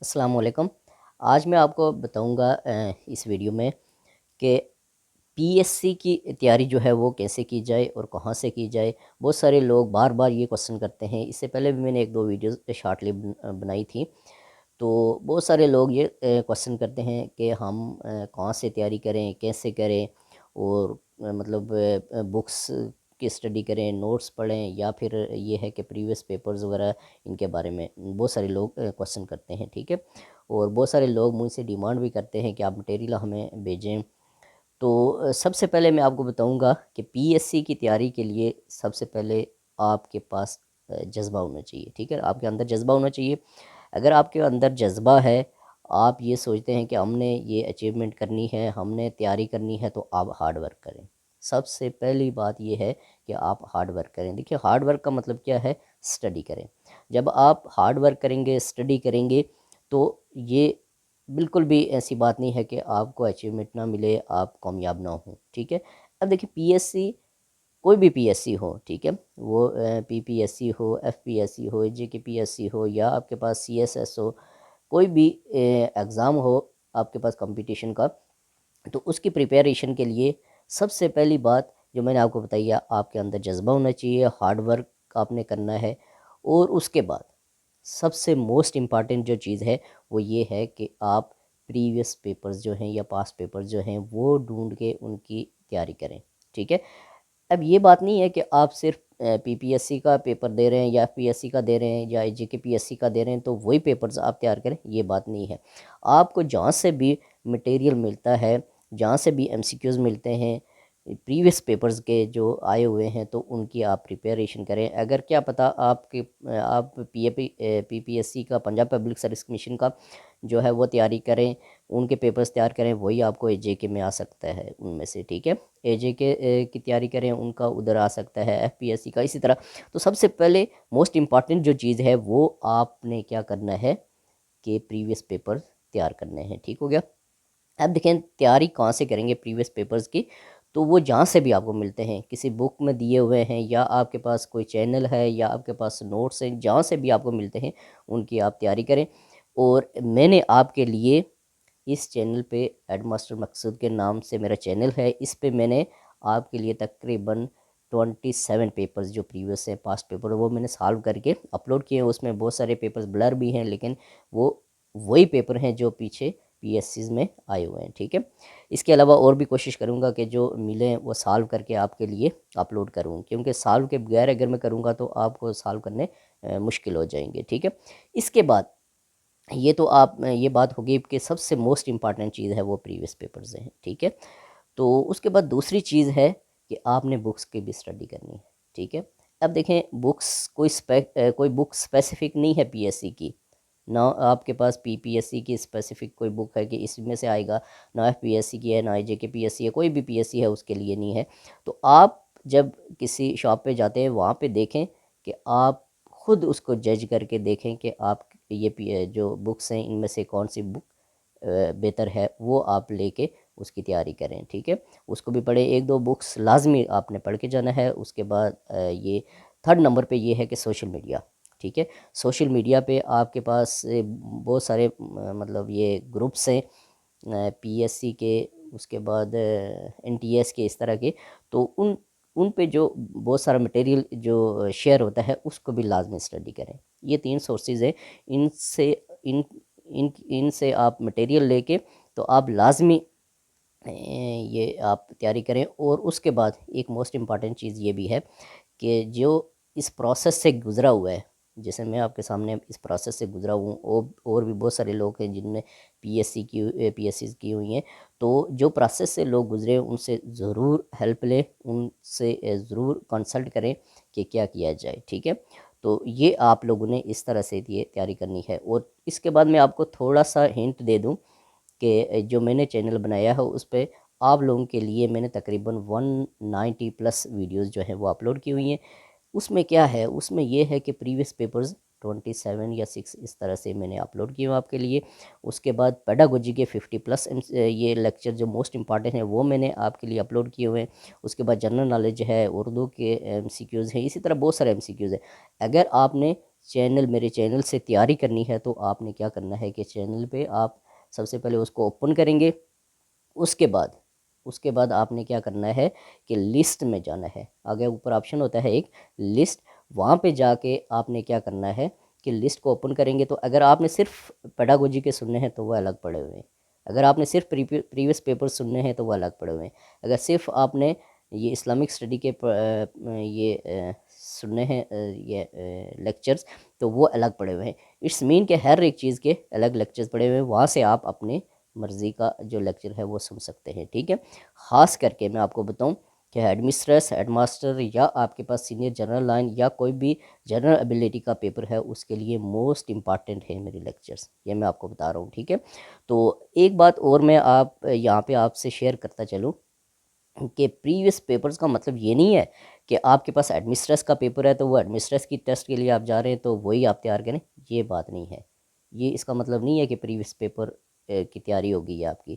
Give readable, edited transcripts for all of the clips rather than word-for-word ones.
अस्सलाम वालेकुम। आज मैं आपको बताऊंगा इस वीडियो में कि पीएससी की तैयारी जो है वो कैसे की जाए और कहाँ से की जाए। बहुत सारे लोग बार बार ये क्वेश्चन करते हैं। इससे पहले भी मैंने एक दो वीडियोस शॉर्टली बनाई थी। तो बहुत सारे लोग ये क्वेश्चन करते हैं कि हम कहाँ से तैयारी करें, कैसे करें और मतलब बुक्स की स्टडी करें, नोट्स पढ़ें या फिर ये है कि प्रीवियस पेपर्स वगैरह इनके बारे में बहुत सारे लोग क्वेश्चन करते हैं। ठीक है। और बहुत सारे लोग मुझसे डिमांड भी करते हैं कि आप मटेरियल हमें भेजें। तो सबसे पहले मैं आपको बताऊंगा कि पीएससी की तैयारी के लिए सबसे पहले आपके पास जज्बा होना चाहिए। ठीक है, आपके अंदर जज्बा होना चाहिए। अगर आपके अंदर जज्बा है, आप ये सोचते हैं कि हमने ये अचीवमेंट करनी है, हमने तैयारी करनी है, तो आप हार्ड वर्क करें। सबसे पहली बात ये है कि आप हार्ड वर्क करें। देखिए, हार्ड वर्क का मतलब क्या है? स्टडी करें। जब आप हार्ड वर्क करेंगे, स्टडी करेंगे, तो ये बिल्कुल भी ऐसी बात नहीं है कि आपको अचीवमेंट ना मिले, आप कामयाब ना हो। ठीक है। अब देखिए, पीएससी कोई भी पीएससी हो, ठीक है, वो पीपीएससी हो, एफपीएससी हो, जेकेपीएससी हो या आपके पास सीएसएस हो, कोई भी एग्ज़ाम हो आपके पास कंपटीशन का, तो उसकी प्रिपरेशन के लिए सबसे पहली बात जो मैंने आपको बताई है, आपके अंदर जज्बा होना चाहिए, हार्ड वर्क आपने करना है। और उसके बाद सबसे मोस्ट इम्पॉर्टेंट जो चीज़ है वो ये है कि आप प्रीवियस पेपर्स जो हैं या पास्ट पेपर्स जो हैं वो ढूंढ के उनकी तैयारी करें। ठीक है। अब ये बात नहीं है कि आप सिर्फ पीपीएससी का पेपर दे रहे हैं या एफपीएससी का दे रहे हैं या जेकेपीएससी का दे रहे हैं तो वही पेपर्स आप तैयार करें, ये बात नहीं है। आपको जहाँ से भी मटेरियल मिलता है, जहाँ से भी एमसीक्यूज़ मिलते हैं प्रीवियस पेपर्स के जो आए हुए हैं, तो उनकी आप प्रिपरेशन करें। अगर क्या पता आपके आप पीपीएससी का, पंजाब पब्लिक सर्विस कमीशन का जो है वो तैयारी करें, उनके पेपर्स तैयार करें, वही आपको एजेके में आ सकता है उनमें से। ठीक है। एजेके की तैयारी करें, उनका उधर आ सकता है, एफपीएससी का इसी तरह। तो सबसे पहले मोस्ट इम्पॉर्टेंट जो चीज़ है वो आपने क्या करना है कि प्रीवियस पेपर तैयार करने हैं। ठीक हो गया। अब देखें, तैयारी कहाँ से करेंगे प्रीवियस पेपर्स की? तो वो जहाँ से भी आपको मिलते हैं, किसी बुक में दिए हुए हैं या आपके पास कोई चैनल है या आपके पास नोट्स हैं, जहाँ से भी आपको मिलते हैं उनकी आप तैयारी करें। और मैंने आपके लिए इस चैनल पे हेडमास्टर मकसूद के नाम से मेरा चैनल है, इस पे मैंने आपके लिए तकरीबन 27 पेपर्स जो प्रीवियस हैं, पास्ट पेपर, वो मैंने सॉल्व करके अपलोड किए हैं। उसमें बहुत सारे पेपर्स ब्लर भी हैं, लेकिन वो वही पेपर हैं जो पीछे पीएससीज में आए हुए हैं। ठीक है। इसके अलावा और भी कोशिश करूँगा कि जो मिले वो सॉल्व करके आपके लिए अपलोड करूँ, क्योंकि सॉल्व के बगैर अगर मैं करूँगा तो आपको सॉल्व करने मुश्किल हो जाएंगे। ठीक है। इसके बाद ये तो आप ये बात होगी कि सबसे मोस्ट इम्पॉर्टेंट चीज़ है वो प्रीवियस पेपर्स हैं। ठीक है। तो उसके बाद दूसरी चीज़ है कि आपने बुक्स की भी स्टडी करनी है। ठीक है। अब देखें, बुक्स कोई बुक स्पेसिफिक नहीं है पीएससी की। ना आपके पास पीपीएससी की स्पेसिफिक कोई बुक है कि इसमें से आएगा, ना एफपीएससी की है, ना जेकेपीएससी है, कोई भी पीएससी है उसके लिए नहीं है। तो आप जब किसी शॉप पे जाते हैं, वहाँ पे देखें कि आप खुद उसको जज करके देखें कि आप जो बुक्स हैं इनमें से कौन सी बुक बेहतर है, वो आप लेके उसकी तैयारी करें। ठीक है। उसको भी पढ़े, एक दो बुक्स लाजमी आपने पढ़ के जाना है। उसके बाद ये थर्ड नंबर पे ये है कि सोशल मीडिया। ठीक है। सोशल मीडिया पे आपके पास बहुत सारे मतलब ये ग्रुप्स हैं पीएससी के, उसके बाद एनटीएस के, इस तरह के। तो उन पे जो बहुत सारा मटेरियल जो शेयर होता है उसको भी लाजमी स्टडी करें। ये तीन सोर्सेज हैं। इनसे इन इन इनसे आप मटेरियल लेके तो आप लाजमी ये आप तैयारी करें। और उसके बाद एक मोस्ट इम्पॉर्टेंट चीज़ ये भी है कि जो इस प्रोसेस से गुज़रा हुआ है, जैसे मैं आपके सामने इस प्रोसेस से गुज़रा हूँ, और भी बहुत सारे लोग हैं जिनने पीएससी की हुई हैं। तो जो प्रोसेस से लोग गुज़रे हैं उनसे ज़रूर हेल्प लें, उनसे ज़रूर कंसल्ट करें कि क्या किया जाए। ठीक है। तो ये आप लोगों ने इस तरह से ये तैयारी करनी है। और इसके बाद मैं आपको थोड़ा सा हिंट दे दूँ कि जो मैंने चैनल बनाया है उस पे आप लोगों के लिए मैंने तकरीबन 190 प्लस वीडियोस जो हैं वो अपलोड की हुई हैं। उसमें क्या है, उसमें ये है कि प्रीवियस पेपर्स 27 या 6 इस तरह से मैंने अपलोड किए हुए आपके लिए। उसके बाद पेडागोजी के 50 प्लस ये लेक्चर जो मोस्ट इंपॉर्टेंट है वो मैंने आपके लिए अपलोड किए हुए हैं। उसके बाद जनरल नॉलेज है, उर्दू के एमसीक्यूज़ हैं, इसी तरह बहुत सारे एमसीक्यूज़ हैं। अगर आपने चैनल मेरे चैनल से तैयारी करनी है तो आपने क्या करना है कि चैनल पे आप सबसे पहले उसको ओपन करेंगे। उसके बाद आपने क्या करना है कि लिस्ट में जाना है। आगे ऊपर ऑप्शन होता है एक लिस्ट, वहाँ पे जाके आपने क्या करना है कि लिस्ट को ओपन करेंगे। तो अगर आपने सिर्फ पेडागोजी के सुनने हैं तो वह अलग पड़े हुए हैं, अगर आपने सिर्फ प्रीवियस पेपर सुनने हैं तो वह अलग पड़े हुए हैं, अगर सिर्फ आपने ये इस्लामिक स्टडी के सुनने हैं ये लेक्चर्स तो वो अलग पड़े हुए हैं। इट्स मीन के हर एक चीज़ के अलग लेक्चर्स पड़े हुए हैं, वहाँ से आप अपने मर्ज़ी का जो लेक्चर है वो सुन सकते हैं। ठीक है, ख़ास करके मैं आपको बताऊं कि हेडमिस्ट्रेस, हेडमास्टर या आपके पास सीनियर जनरल लाइन या कोई भी जनरल एबिलिटी का पेपर है उसके लिए मोस्ट इम्पॉर्टेंट है मेरे लेक्चर्स, ये मैं आपको बता रहा हूँ। ठीक है, तो एक बात और मैं आप यहाँ पे आपसे शेयर करता चलूँ कि प्रीवियस पेपर्स का मतलब ये नहीं है कि आपके पास एडमिस्ट्रेस का पेपर है तो वो एडमिस्ट्रेस की टेस्ट के लिए आप जा रहे हैं तो वही आप तैयार करें, ये बात नहीं है। ये इसका मतलब नहीं है कि प्रीवियस पेपर की तैयारी होगी या आपकी।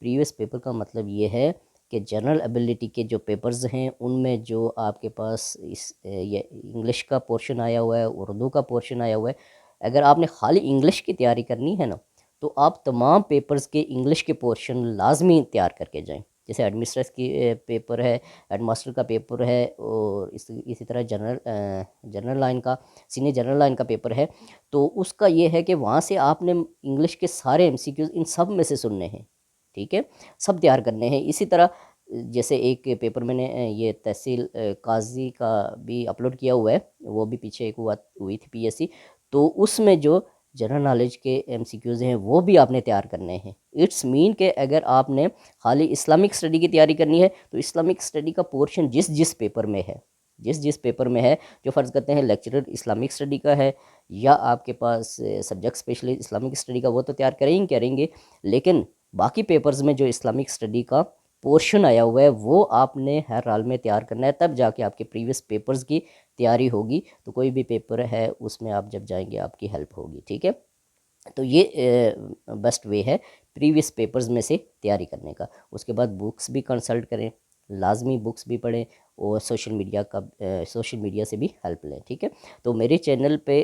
प्रीवियस पेपर का मतलब ये है कि जनरल एबिलिटी के जो पेपर्स हैं उनमें जो आपके पास ये इंग्लिश का पोर्शन आया हुआ है, उर्दू का पोर्शन आया हुआ है, अगर आपने खाली इंग्लिश की तैयारी करनी है ना तो आप तमाम पेपर्स के इंग्लिश के पोर्शन लाजमी तैयार करके जाएँ। जैसे एडमिनिस्ट्रेस की पेपर है, हेडमास्टर का पेपर है, और इसी तरह जनरल लाइन का, सीनियर जनरल लाइन का पेपर है। तो उसका ये है कि वहाँ से आपने इंग्लिश के सारे एमसीक्यूज इन सब में से सुनने हैं। ठीक है, सब तैयार करने हैं। इसी तरह जैसे एक पेपर मैंने ये तहसील काजी का भी अपलोड किया हुआ है, वो भी पीछे एक हुई थी पीएससी, तो उसमें जो जनरल नॉलेज के एमसीक्यूज़ हैं वो भी आपने तैयार करने हैं। इट्स मीन के अगर आपने खाली इस्लामिक स्टडी की तैयारी करनी है तो इस्लामिक स्टडी का पोर्शन जिस जिस पेपर में है, जिस पेपर में है, जो फ़र्ज़ करते हैं लेक्चरर इस्लामिक स्टडी का है या आपके पास सब्जेक्ट स्पेशलिस्ट इस्लामिक स्टडी का, वो तो तैयार करेंगे, लेकिन बाकी पेपर्स में जो इस्लामिक स्टडी का पोर्शन आया हुआ है वो आपने हर हाल में तैयार करना है, तब जाके आपके प्रीवियस पेपर्स की तैयारी होगी। तो कोई भी पेपर है उसमें आप जब जाएंगे आपकी हेल्प होगी। ठीक है, तो ये बेस्ट वे है प्रीवियस पेपर्स में से तैयारी करने का। उसके बाद बुक्स भी कंसल्ट करें, लाजमी बुक्स भी पढ़ें, और सोशल मीडिया से भी हेल्प लें। ठीक है, तो मेरे चैनल पे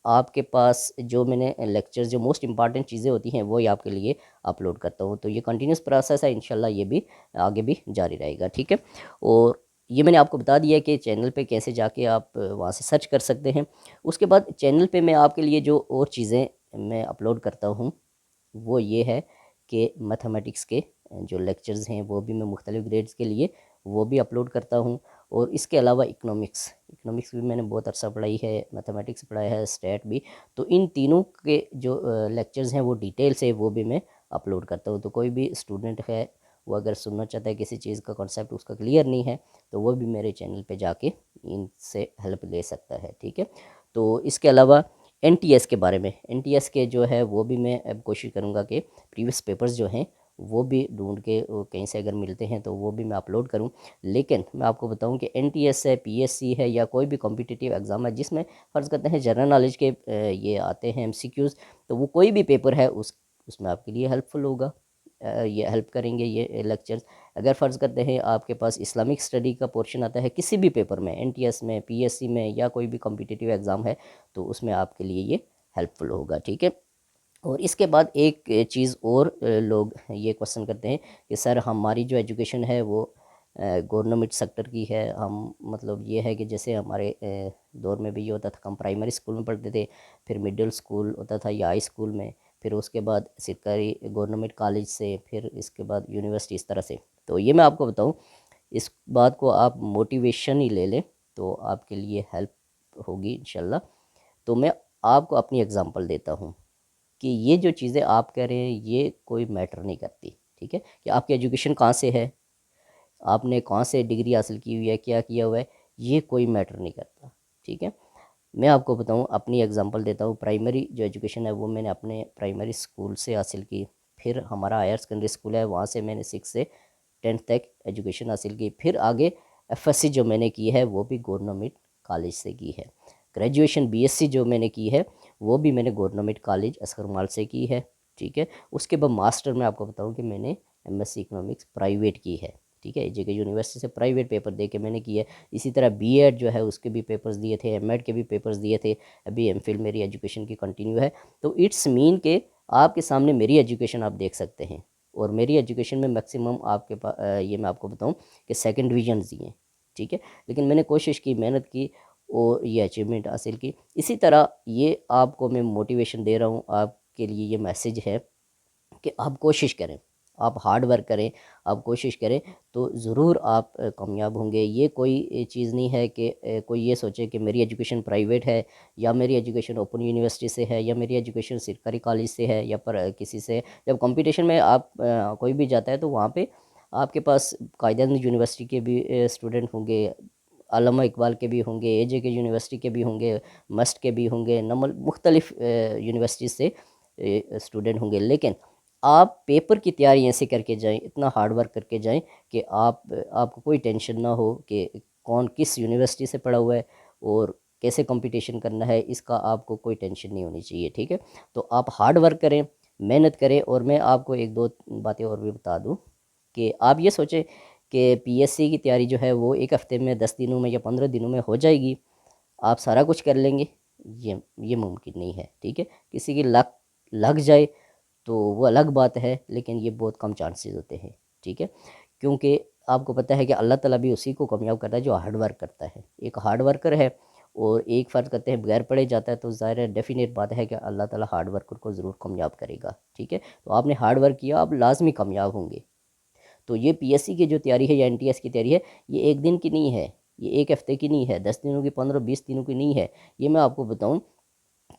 आपके पास जो मैंने लेक्चर जो मोस्ट इंपॉर्टेंट चीज़ें होती हैं वो ही आपके लिए अपलोड करता हूँ। तो ये कंटिन्यूस प्रोसेस है, इंशाल्लाह ये भी आगे भी जारी रहेगा। ठीक है, और ये मैंने आपको बता दिया कि चैनल पे कैसे जाके आप वहाँ से सर्च कर सकते हैं। उसके बाद चैनल पे मैं आपके लिए जो और चीज़ें मैं अपलोड करता हूँ वो ये है कि मैथमेटिक्स के जो लेक्चर्स हैं वो भी मैं मुख्तलिफ़ ग्रेड्स के लिए वो भी अपलोड करता हूँ। और इसके अलावा इकनॉमिक्स भी मैंने बहुत अर्सा पढ़ाई है, मैथमेटिक्स पढ़ाया है, स्टैट भी। तो इन तीनों के जो लेक्चर्स हैं वो डिटेल से वो भी मैं अपलोड करता हूँ। तो कोई भी स्टूडेंट है वो अगर सुनना चाहता है किसी चीज़ का कॉन्सेप्ट उसका क्लियर नहीं है तो वो भी मेरे चैनल पे जाके इनसे हेल्प ले सकता है। ठीक है, तो इसके अलावा एनटीएस के बारे में, एनटीएस के जो है वो भी मैं अब कोशिश करूँगा कि प्रीवियस पेपर्स जो हैं वो भी ढूंढ के कहीं से अगर मिलते हैं तो वो भी मैं अपलोड करूं। लेकिन मैं आपको बताऊं कि एनटीएस है, पीएससी है, या कोई भी कॉम्पिटिटिव एग्ज़ाम है जिसमें फ़र्ज़ करते हैं जनरल नॉलेज के ये आते हैं एमसीक्यूज़, तो वो कोई भी पेपर है उसमें आपके लिए हेल्पफुल होगा। ये हेल्प करेंगे ये लेक्चर्स। अगर फ़र्ज़ करते हैं आपके पास इस्लामिक स्टडी का पोर्शन आता है किसी भी पेपर में, एनटीएस में, पीएससी में, या कोई भी कॉम्पिटिटिव एग्ज़ाम है, तो उसमें आपके लिए ये हेल्पफुल होगा। ठीक है, और इसके बाद एक चीज़ और लोग ये क्वेश्चन करते हैं कि सर हमारी जो एजुकेशन है वो गवर्नमेंट सेक्टर की है, हम मतलब ये है कि जैसे हमारे दौर में भी ये होता था कि हम प्राइमरी स्कूल में पढ़ते थे, फिर मिडिल स्कूल होता था या हाई स्कूल में, फिर उसके बाद सरकारी गवर्नमेंट कॉलेज से, फिर इसके बाद यूनिवर्सिटी, इस तरह से। तो ये मैं आपको बताऊँ, इस बात को आप मोटिवेशन ही ले लें तो आपके लिए हेल्प होगी इंशाल्लाह। तो मैं आपको अपनी एग्ज़ाम्पल देता हूँ कि ये जो चीज़ें आप कह रहे हैं ये कोई मैटर नहीं करती। ठीक है, कि आपकी एजुकेशन कहाँ से है, आपने कहाँ से डिग्री हासिल की हुई है, क्या किया हुआ है, ये कोई मैटर नहीं करता। ठीक है, मैं आपको बताऊँ, अपनी एग्जांपल देता हूँ। प्राइमरी जो एजुकेशन है वो मैंने अपने प्राइमरी स्कूल से हासिल की, फिर हमारा हायर सेकेंडरी स्कूल है वहाँ से मैंने 6 से 10 तक एजुकेशन हासिल की, फिर आगे एफएससी जो मैंने की है वो भी गवर्नमेंट कॉलेज से की है। ग्रेजुएशन बीएससी जो मैंने की है वो भी मैंने गवर्नमेंट कॉलेज असरमाल से की है। ठीक है, उसके बाद मास्टर में आपको बताऊँ कि मैंने एमएससी इकोनॉमिक्स प्राइवेट की है। ठीक है। जेके यूनिवर्सिटी से प्राइवेट पेपर दे के मैंने किया है। इसी तरह बीएड जो है उसके भी पेपर्स दिए थे, एमएड के भी पेपर्स दिए थे, अभी एमफिल मेरी एजुकेशन की कंटिन्यू है। तो इट्स मीन के आपके सामने मेरी एजुकेशन आप देख सकते हैं, और मेरी एजुकेशन में मैक्सिमम आपके पास ये मैं आपको बताऊं कि सेकंड डिवीजन दिए हैं, ठीक है। लेकिन मैंने कोशिश की, मेहनत की और ये अचीवमेंट हासिल की। इसी तरह ये आपको मैं मोटिवेशन दे रहा हूँ, आपके लिए ये मैसेज है कि आप कोशिश करें, आप हार्ड वर्क करें, आप कोशिश करें तो ज़रूर आप कामयाब होंगे। ये कोई चीज़ नहीं है कि कोई ये सोचे कि मेरी एजुकेशन प्राइवेट है, या मेरी एजुकेशन ओपन यूनिवर्सिटी से है, या मेरी एजुकेशन सरकारी कॉलेज से है, या पर किसी से। जब कंपटीशन में आप कोई भी जाता है तो वहाँ पे आपके पास कायदे यूनिवर्सिटी के भी स्टूडेंट होंगे, अल्लामा इकबाल के भी होंगे, एजे के यूनिवर्सिटी के भी होंगे, मस्ट के भी होंगे, नमल मुख्तलिफ यूनिवर्सिटी से स्टूडेंट होंगे। लेकिन आप पेपर की तैयारी ऐसे करके जाएं, इतना हार्ड वर्क करके जाएं कि आपको कोई टेंशन ना हो कि कौन किस यूनिवर्सिटी से पढ़ा हुआ है और कैसे कंपटीशन करना है, इसका आपको कोई टेंशन नहीं होनी चाहिए, ठीक है। तो आप हार्ड वर्क करें, मेहनत करें। और मैं आपको एक दो बातें और भी बता दूं कि आप ये सोचें कि पीएससी की तैयारी जो है वो एक हफ़्ते में, 10 दिनों में या 15 दिनों में हो जाएगी, आप सारा कुछ कर लेंगे, ये मुमकिन नहीं है, ठीक है। किसी की लक लग जाए तो वो अलग बात है, लेकिन ये बहुत कम चांसेस होते हैं, ठीक है। क्योंकि आपको पता है कि अल्लाह ताला भी उसी को कामयाब करता है जो हार्ड वर्क करता है। एक हार्ड वर्कर है और एक फ़र्ज करते हैं बगैर पढ़े जाता है, तो ज़ाहिर है डेफिनेट बात है कि अल्लाह ताला हार्ड वर्कर को ज़रूर कामयाब करेगा, ठीक है। तो आपने हार्ड वर्क किया, आप लाजमी कामयाब होंगे। तो ये पीएससी की जो तैयारी है या एनटीएस की तैयारी है, ये एक दिन की नहीं है, ये एक हफ़्ते की नहीं है, 10 दिनों की, 15-20 दिनों की नहीं है। ये मैं आपको बताऊं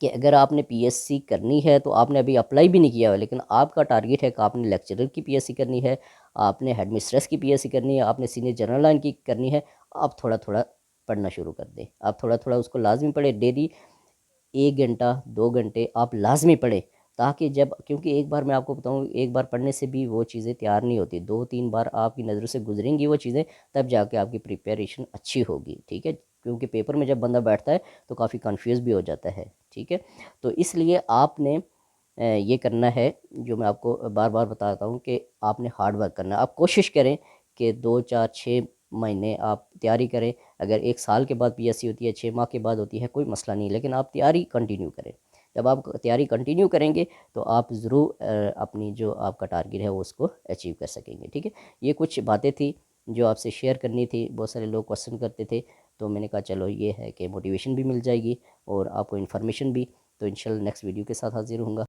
कि अगर आपने पीएससी करनी है तो आपने अभी अप्लाई भी नहीं किया है, लेकिन आपका टारगेट है कि आपने लेक्चरर की पीएससी करनी है, आपने हेड मिस्ट्रेस की पीएससी करनी है, आपने सीनियर जनरल लाइन की करनी है, आप थोड़ा थोड़ा पढ़ना शुरू कर दें। आप थोड़ा थोड़ा उसको लाजमी पढ़े, डेली 1 घंटा 2 घंटे आप लाजमी पढ़ें, ताकि जब, क्योंकि एक बार मैं आपको बताऊं, एक बार पढ़ने से भी वो चीज़ें तैयार नहीं होती, 2-3 बार आपकी नज़रों से गुजरेंगी वो चीज़ें, तब जाके आपकी प्रिपरेशन अच्छी होगी, ठीक है। क्योंकि पेपर में जब बंदा बैठता है तो काफ़ी कंफ्यूज भी हो जाता है, ठीक है। तो इसलिए आपने ये करना है, जो मैं आपको बार बार बताता हूँ कि आपने हार्ड वर्क करना है। आप कोशिश करें कि 2 4 6 महीने आप तैयारी करें। अगर 1 साल के बाद पीएससी होती है, 6 माह के बाद होती है, कोई मसला नहीं, लेकिन आप तैयारी कंटिन्यू करें। जब आप तैयारी कंटिन्यू करेंगे तो आप ज़रूर अपनी जो आपका टारगेट है वो उसको अचीव कर सकेंगे, ठीक है। ये कुछ बातें थी जो आपसे शेयर करनी थी। बहुत सारे लोग क्वेश्चन करते थे, तो मैंने कहा चलो ये है कि मोटिवेशन भी मिल जाएगी और आपको इन्फॉर्मेशन भी। तो इंशाल्लाह नेक्स्ट वीडियो के साथ हाजिर होऊंगा।